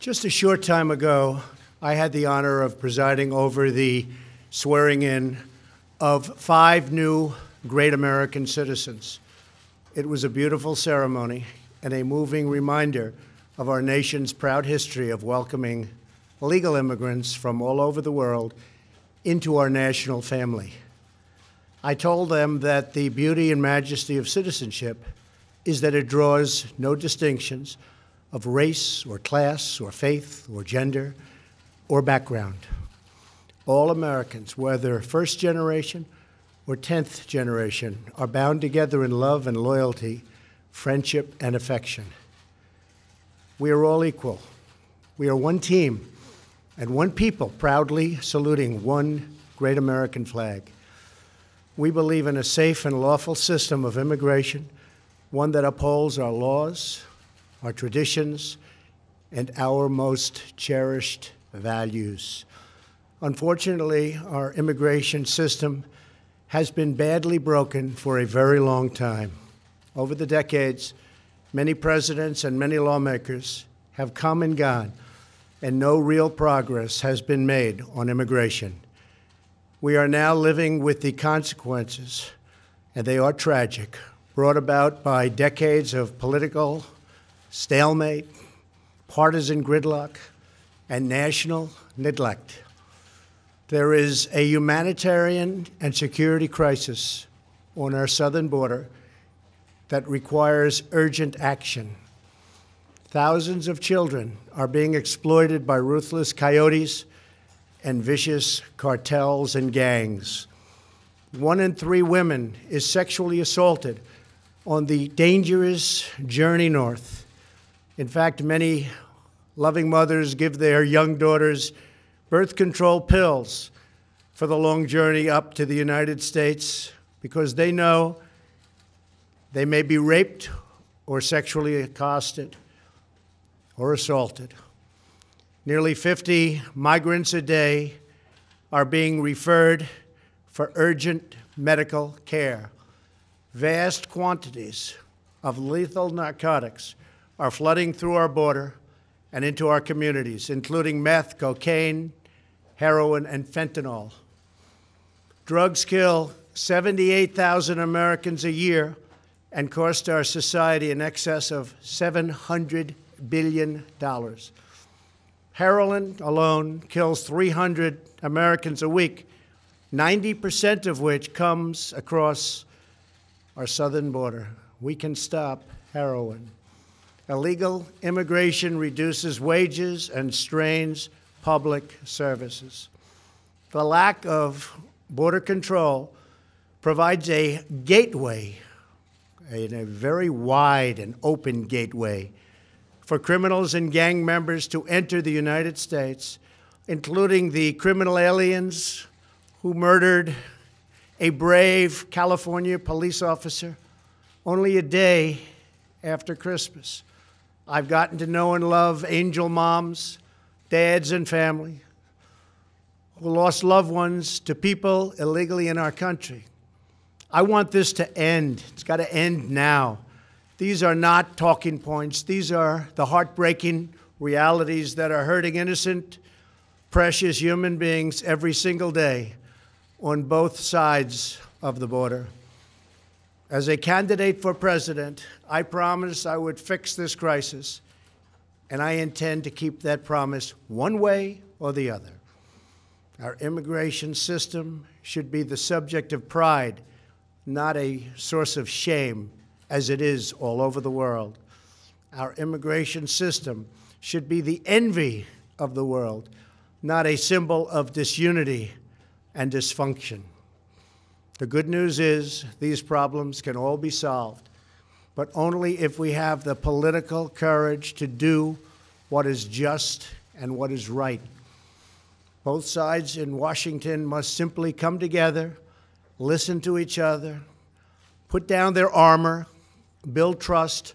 Just a short time ago, I had the honor of presiding over the swearing in of 5 new great American citizens. It was a beautiful ceremony and a moving reminder of our nation's proud history of welcoming legal immigrants from all over the world into our national family. I told them that the beauty and majesty of citizenship is that it draws no distinctions of race or class or faith or gender or background. All Americans, whether first generation or 10th generation, are bound together in love and loyalty, friendship and affection. We are all equal. We are one team and one people proudly saluting one great American flag. We believe in a safe and lawful system of immigration, one that upholds our laws, our traditions, and our most cherished values. Unfortunately, our immigration system has been badly broken for a very long time. Over the decades, many presidents and many lawmakers have come and gone, and no real progress has been made on immigration. We are now living with the consequences, and they are tragic, brought about by decades of political stalemate, partisan gridlock, and national neglect. There is a humanitarian and security crisis on our southern border that requires urgent action. Thousands of children are being exploited by ruthless coyotes and vicious cartels and gangs. 1 in 3 women is sexually assaulted on the dangerous journey north. In fact, many loving mothers give their young daughters birth control pills for the long journey up to the United States because they know they may be raped or sexually accosted or assaulted. Nearly 50 migrants a day are being referred for urgent medical care. Vast quantities of lethal narcotics are flooding through our border and into our communities, including meth, cocaine, heroin, and fentanyl. Drugs kill 78,000 Americans a year and cost our society in excess of $700 billion. Heroin alone kills 300 Americans a week, 90% of which comes across our southern border. We can stop heroin. Illegal immigration reduces wages and strains public services. The lack of border control provides a gateway, a very wide and open gateway, for criminals and gang members to enter the United States, including the criminal aliens who murdered a brave California police officer only a day after Christmas. I've gotten to know and love angel moms, dads, and family who lost loved ones to people illegally in our country. I want this to end. It's got to end now. These are not talking points. These are the heartbreaking realities that are hurting innocent, precious human beings every single day on both sides of the border. As a candidate for president, I promised I would fix this crisis, and I intend to keep that promise one way or the other. Our immigration system should be the subject of pride, not a source of shame, as it is all over the world. Our immigration system should be the envy of the world, not a symbol of disunity and dysfunction. The good news is these problems can all be solved, but only if we have the political courage to do what is just and what is right. Both sides in Washington must simply come together, listen to each other, put down their armor, build trust,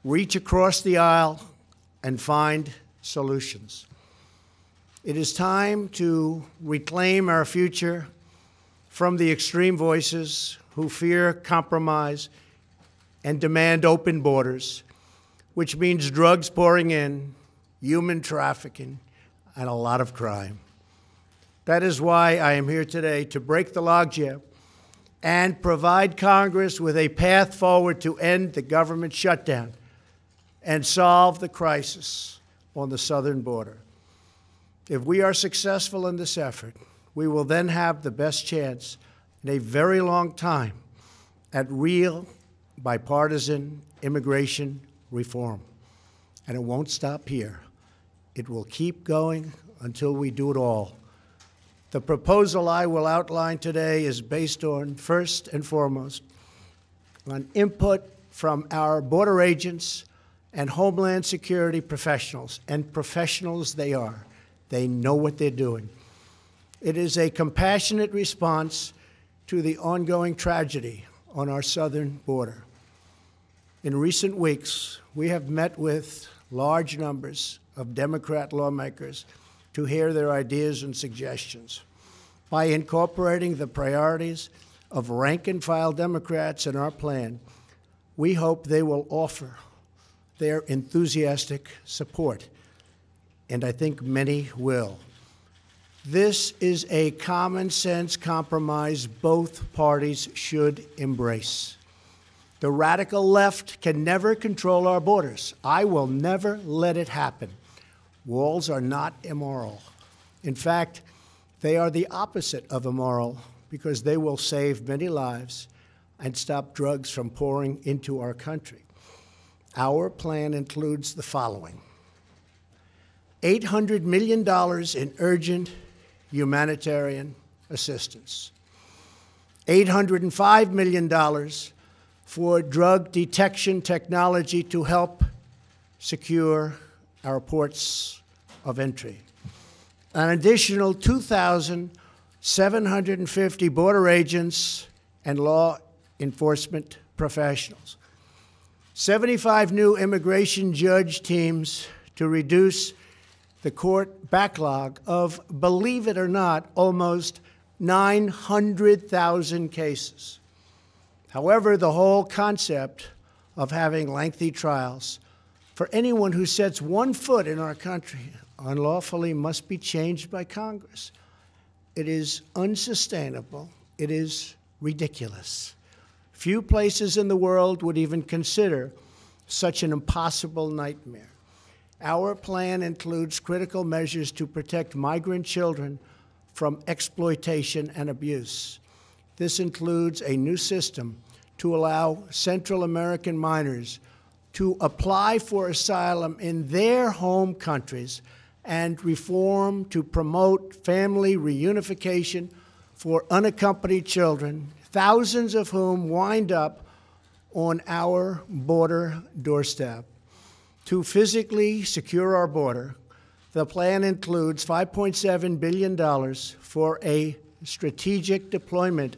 reach across the aisle, and find solutions. It is time to reclaim our future from the extreme voices who fear compromise and demand open borders, which means drugs pouring in human trafficking, and a lot of crime. That is why I am here today to break the logjam and provide Congress with a path forward to end the government shutdown and solve the crisis on the southern border. If we are successful in this effort, we will then have the best chance in a very long time at real bipartisan immigration reform. And it won't stop here. It will keep going until we do it all. The proposal I will outline today is based on, first and foremost, on input from our border agents and Homeland Security professionals, and professionals they are. They know what they're doing. It is a compassionate response to the ongoing tragedy on our southern border. In recent weeks, we have met with large numbers of Democrat lawmakers to hear their ideas and suggestions. By incorporating the priorities of rank-and-file Democrats in our plan, we hope they will offer their enthusiastic support, and I think many will. This is a common-sense compromise both parties should embrace. The radical left can never control our borders. I will never let it happen. Walls are not immoral. In fact, they are the opposite of immoral because they will save many lives and stop drugs from pouring into our country. Our plan includes the following: $800 million in urgent humanitarian assistance, $805 million for drug detection technology to help secure our ports of entry, an additional 2,750 border agents and law enforcement professionals, 75 new immigration judge teams to reduce the court backlog of, believe it or not, almost 900,000 cases. However, the whole concept of having lengthy trials for anyone who sets one foot in our country unlawfully must be changed by Congress. It is unsustainable. It is ridiculous. Few places in the world would even consider such an impossible nightmare. Our plan includes critical measures to protect migrant children from exploitation and abuse. This includes a new system to allow Central American minors to apply for asylum in their home countries and reform to promote family reunification for unaccompanied children, thousands of whom wind up on our border doorstep. To physically secure our border, the plan includes $5.7 billion for a strategic deployment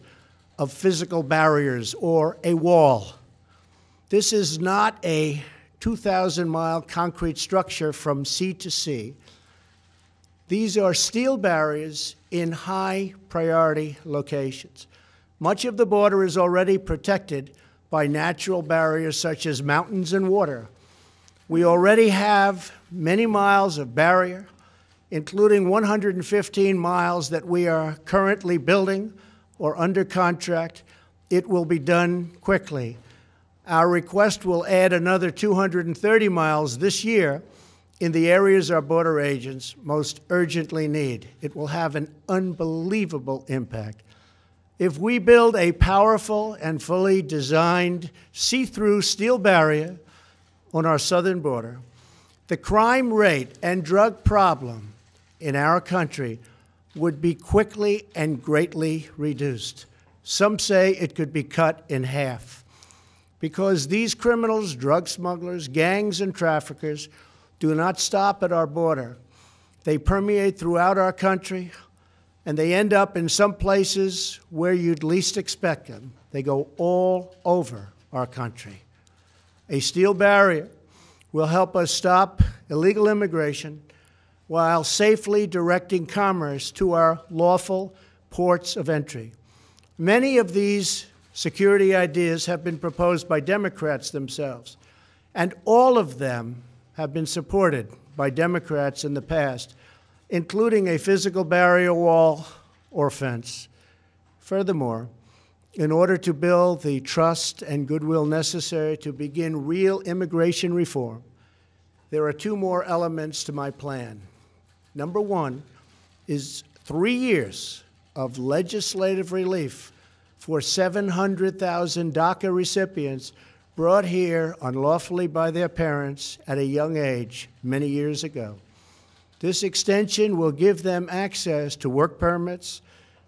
of physical barriers, or a wall. This is not a 2,000-mile concrete structure from sea to sea. These are steel barriers in high-priority locations. Much of the border is already protected by natural barriers such as mountains and water. We already have many miles of barrier, including 115 miles that we are currently building or under contract. It will be done quickly. Our request will add another 230 miles this year in the areas our border agents most urgently need. It will have an unbelievable impact. If we build a powerful and fully designed see-through steel barrier on our southern border, the crime rate and drug problem in our country would be quickly and greatly reduced. Some say it could be cut in half. Because these criminals, drug smugglers, gangs, and traffickers do not stop at our border. They permeate throughout our country, and they end up in some places where you'd least expect them. They go all over our country. A steel barrier will help us stop illegal immigration while safely directing commerce to our lawful ports of entry. Many of these security ideas have been proposed by Democrats themselves, and all of them have been supported by Democrats in the past, including a physical barrier wall or fence. Furthermore, in order to build the trust and goodwill necessary to begin real immigration reform, there are two more elements to my plan. Number one is 3 years of legislative relief for 700,000 DACA recipients brought here unlawfully by their parents at a young age many years ago. This extension will give them access to work permits,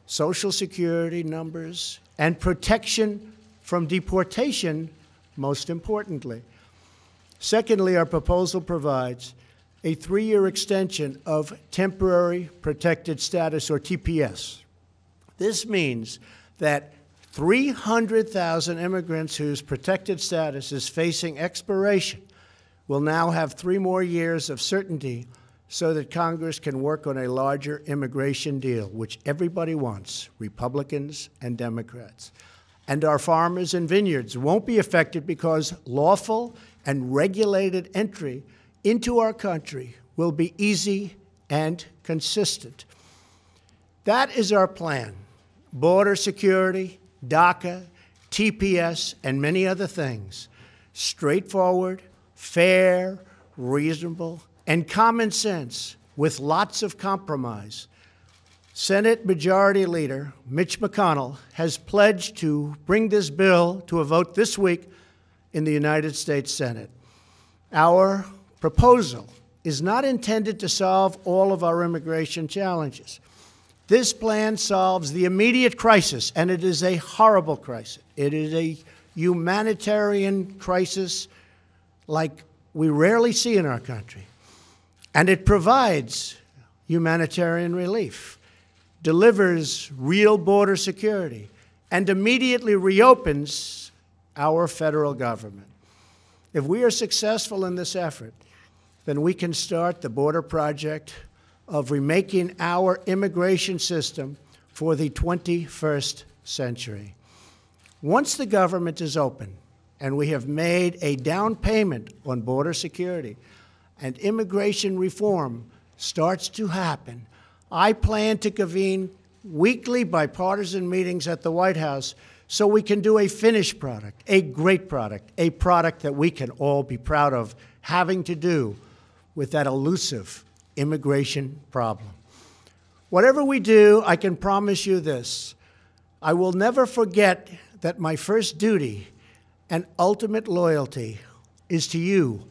Social Security numbers, and protection from deportation, most importantly. Secondly, our proposal provides a 3-year extension of temporary protected status, or TPS. This means that 300,000 immigrants whose protected status is facing expiration will now have 3 more years of certainty so that Congress can work on a larger immigration deal, which everybody wants, Republicans and Democrats. And our farmers and vineyards won't be affected because lawful and regulated entry into our country will be easy and consistent. That is our plan. Border security, DACA, TPS, and many other things. Straightforward, fair, reasonable, and common sense with lots of compromise. Senate Majority Leader Mitch McConnell has pledged to bring this bill to a vote this week in the United States Senate. Our proposal is not intended to solve all of our immigration challenges. This plan solves the immediate crisis, and it is a horrible crisis. It is a humanitarian crisis like we rarely see in our country. And it provides humanitarian relief, delivers real border security, and immediately reopens our federal government. If we are successful in this effort, then we can start the border project of remaking our immigration system for the 21st century. Once the government is open and we have made a down payment on border security and immigration reform starts to happen, I plan to convene weekly bipartisan meetings at the White House so we can do a finished product, a great product, a product that we can all be proud of having to do with that elusive immigration problem. Whatever we do, I can promise you this: I will never forget that my first duty and ultimate loyalty is to you,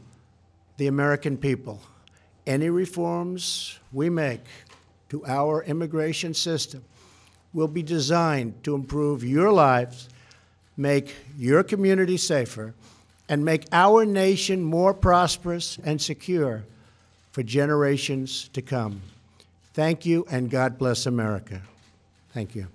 the American people. Any reforms we make to our immigration system will be designed to improve your lives, make your community safer, and make our nation more prosperous and secure for generations to come. Thank you, and God bless America. Thank you.